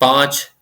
5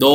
2